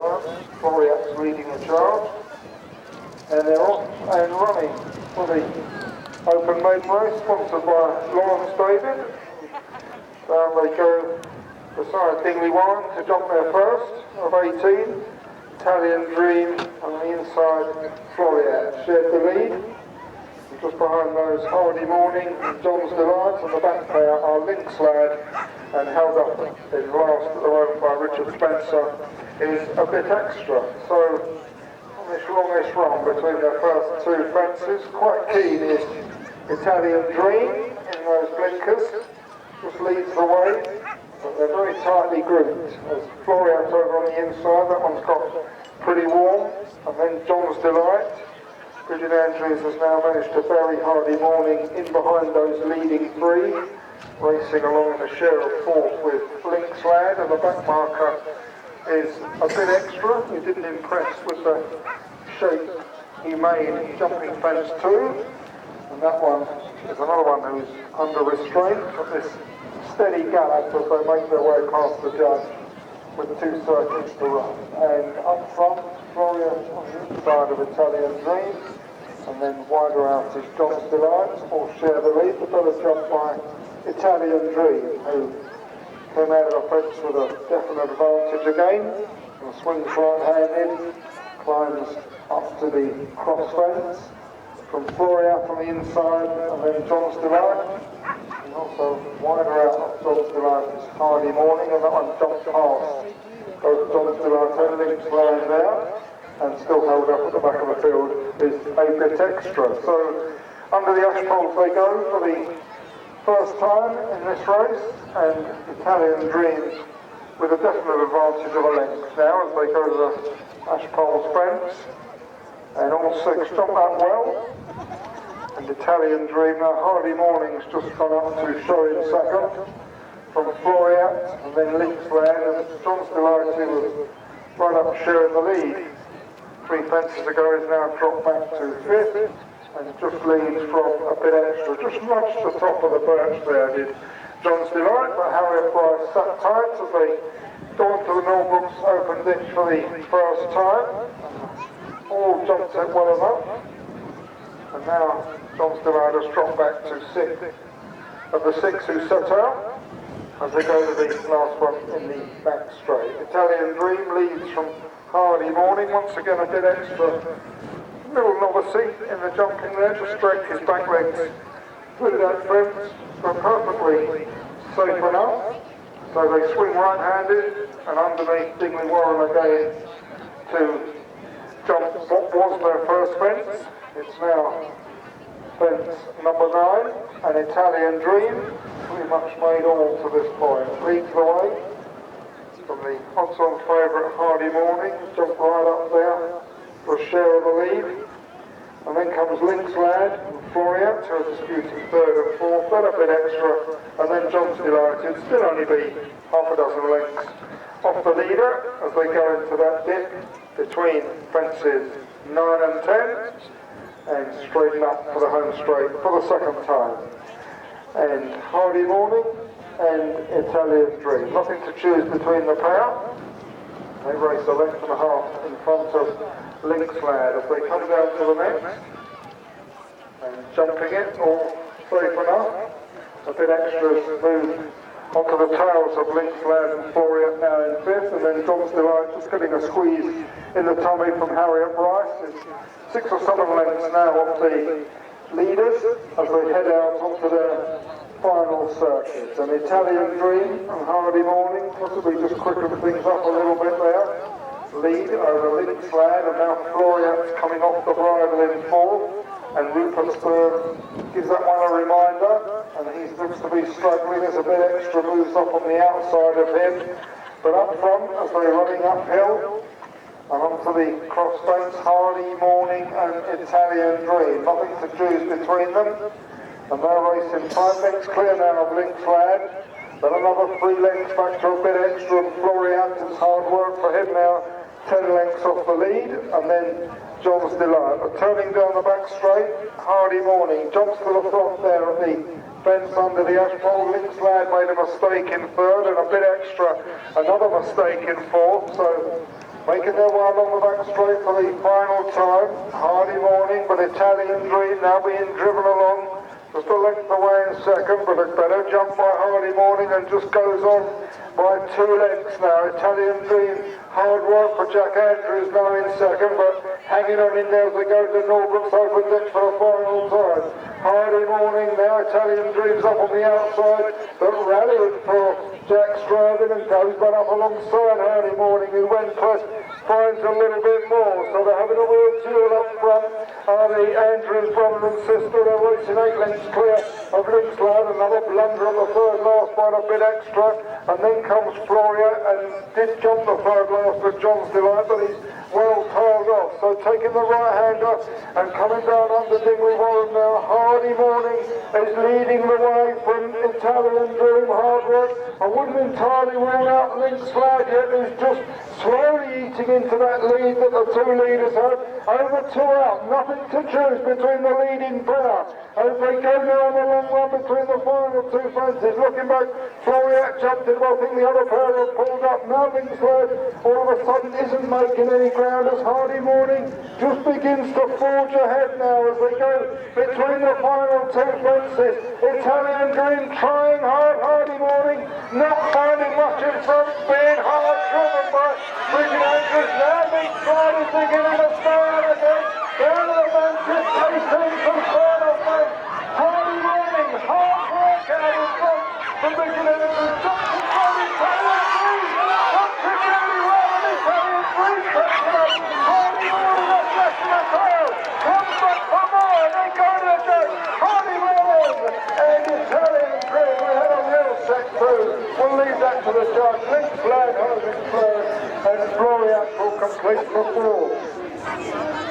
further. Floriat's leading the charge. And they're off and running for the Open Make race, sponsored by Lawrence David. Down they go beside Dingley Warren to jump there first, of 18. Italian Dream on the inside, Floriat shared the lead. And just behind those, Hardy Morning and John's Delight, and the back pair are Lynx Lad, and held up in last at the moment by Richard Spencer is A Bit Extra. So on this longish run between their first two fences, quite keen is Italian Dream in those blinkers, just leads the way, but they're very tightly grouped. As Floriat over on the inside, that one's got pretty warm, and then John's Delight. Bridget Andrews has now managed to bury Hardy Morning in behind those leading three, racing along in a share of fourth with Lynx Lad, and the back marker is A Bit Extra. He didn't impress with the shape he made jumping fence 2, and that one is another one who's under restraint at this steady gallop as they make their way past the judge with 2 circuits to run. And up front, Floriat on the inside of Italian Dream, and then wider out is John's Delight, all share the lead. The better jump by Italian Dream, who came out of the fence with a definite advantage again, and swings right-handed, climbs up to the cross fence from Floriat on the inside, and then John's Delight, and also wider out of John's Delight is Hardy Morning, and that one jumped past both John's Delight and Lynx Lad out, and still held up at the back of the field is A Bit Extra. So under the ash poles they go for the first time in this race, and Italian Dream with a definite advantage of a length now as they go to the ash poles fence, and all 6 jump that well. And Italian Dream, now Hardy Morning's just gone up to show in second from Floriat, and then Lynx Lad, and John's Delight, who was right up sharing the lead 3 fences ago, is now dropped back to 5th, and just leads from A Bit Extra. Just nudged the top of the birch there, did John's Delight, but Harriet Bryce sat tight as they go into the Millbrooks Open ditch for the first time. All jumped it well enough, and now John's Delight has dropped back to 6th of the 6 who set out as they go to the last one in the back straight. Italian Dream leads from Hardy Morning, once again A Bit Extra. Little novice in the jumping there, just straight his back legs through that fence, but perfectly safe enough. So they swing right-handed, and underneath Dingley Warren again to jump what was their first fence. It's now fence number 9, and Italian Dream, pretty much made all to this point. Leads the way from the odds-on favourite Hardy Morning, jumped right up there for a share of the lead. And then comes Lynx Lad and Floriat, who are disputing 3rd and 4th, then A Bit Extra, and then John's Delight. It'd still only be half a dozen lengths off the leader as they go into that dip between fences 9 and 10, and straighten up for the home straight for the second time. And Hardy Morning and Italian Dream. Nothing to choose between the pair. They race a length and a half in front of Lynx Lad as they come down to the next. And jumping it, all safe enough. A Bit Extra's moved onto the tails of Lynx Lad and Floriat now in 5th, and then John's Delight just getting a squeeze in the tummy from Harriet Bryce. It's 6 or 7 lengths now off the leaders as they head out onto their final circuit. And Italian Dream and Hardy Morning possibly just quicken things up a little bit there. Lead over Lynx Lad, and now Floriat's coming off the bridle in 4th, and Rupert Spurr gives that one a reminder, and he looks to be struggling as A Bit Extra moves up on the outside of him. But up front, as they're running uphill, and onto the cross fence, Hardy Morning and Italian Dream. Nothing to choose between them, and they're racing 5 lengths clear now of Lynx Lad. Then another 3 lengths back to A Bit Extra, and Floriat. It's hard work for him now, 10 lengths off the lead, and then John's Delight. But turning down the back straight, Hardy Morning jumps to the front there at the fence under the ash pole. Lynx Lad made a mistake in 3rd, and A Bit Extra another mistake in 4th. So making their way along the back straight for the final time. Hardy Morning, but Italian Dream now being driven along. Just a length away in second, but a better jump by Hardy Morning and just goes on by 2 lengths now. Italian Dream, hard work for Jack Andrews now in second, but hanging on in there as they go to Norbrooks Open Deck for the final time. Hardy Morning now, Italian Dreams up on the outside, but rallying for Jack Stradin and goes back up alongside Hardy Morning, who when pressed finds a little bit more. So they're having a real duel up front. The Andrews brother and sister, they're racing 8 lengths clear of Linkslad. Another blunder on the third last by a bit extra, and then comes Floria and did jump the third last with John's Delight, but he's well tailed off. So taking the right hander and coming down under Dingley Warren now. Hardy Morning is leading the way from Italian Dream. Hard work. I wouldn't entirely rule out Linkslad yet, who's just slowly eating into that lead that the 2 leaders had. Over 2 out, nothing to choose between the leading pair. As they go now on the long run between the final 2 fences. Looking back, Floriat jumped in, but I think the other pair have pulled up. Now Linkslad all of a sudden isn't making any ground as Hardy Morning just begins to forge ahead now as they go between the final 2 fences. Italian Dream trying hard, Hardy Morning not finding much in front, being hard driven by Bridget Andrews. Now Linkslad is beginning to stay out again. Down to the benches, tasting some final place. Hardy Morning, hard work out in front from Bridget Andrews. Just in front of Italian Dream. Not particularly well, and Italian Dream takes it up. Hardy Morning up less than a tail. Comes back for more, and they go to the gate. Hardy Morning and Italian Dream. We had a real set through. We'll leave that to the judge. Linkslad, Hardy Morning, and Floriat will complete the 4.